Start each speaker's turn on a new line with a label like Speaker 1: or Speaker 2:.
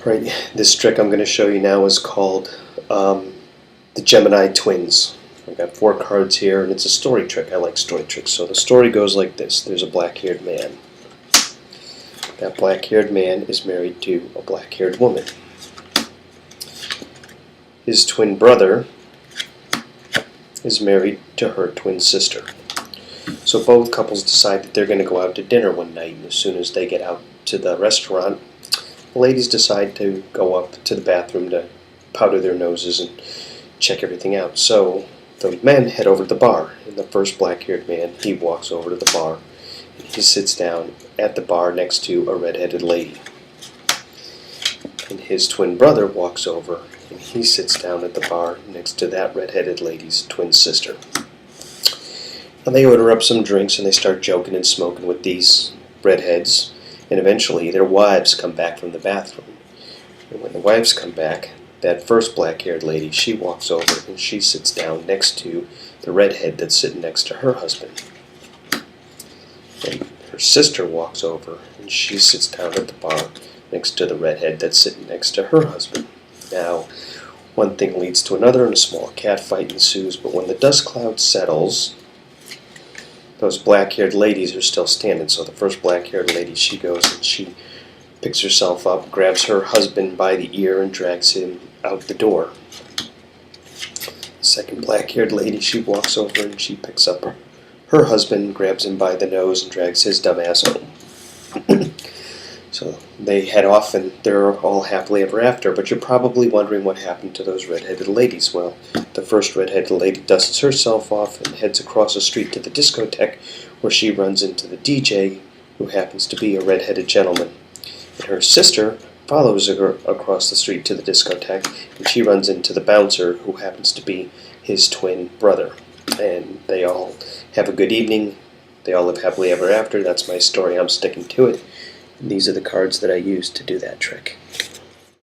Speaker 1: Right, this trick I'm going to show you now is called the Gemini Twins. I've got 4 cards here, and it's a story trick. I like story tricks. So the story goes like this. There's a black-haired man. That black-haired man is married to a black-haired woman. His twin brother is married to her twin sister. So both couples decide that they're going to go out to dinner one night, and as soon as they get out to the restaurant, the ladies decide to go up to the bathroom to powder their noses and check everything out. So the men head over to the bar, and the first black-haired man, he walks over to the bar, and he sits down at the bar next to a red-headed lady. And his twin brother walks over, and he sits down at the bar next to that red-headed lady's twin sister. And they order up some drinks, and they start joking and smoking with these redheads. And eventually their wives come back from the bathroom. And when the wives come back, that first black-haired lady, she walks over and she sits down next to the redhead that's sitting next to her husband. And her sister walks over and she sits down at the bar next to the redhead that's sitting next to her husband. Now, one thing leads to another and a small catfight ensues, but when the dust cloud settles, those black-haired ladies are still standing. So the first black-haired lady, she goes and she picks herself up, grabs her husband by the ear and drags him out the door. The second black-haired lady, she walks over and she picks up her husband, grabs him by the nose and drags his dumb ass home. So they head off and they're all happily ever after, but you're probably wondering what happened to those red-headed ladies. Well, the first red-headed lady dusts herself off and heads across the street to the discotheque, where she runs into the DJ, who happens to be a red-headed gentleman. And her sister follows her across the street to the discotheque, and she runs into the bouncer, who happens to be his twin brother. And they all have a good evening. They all live happily ever after. That's my story. I'm sticking to it. And these are the cards that I used to do that trick.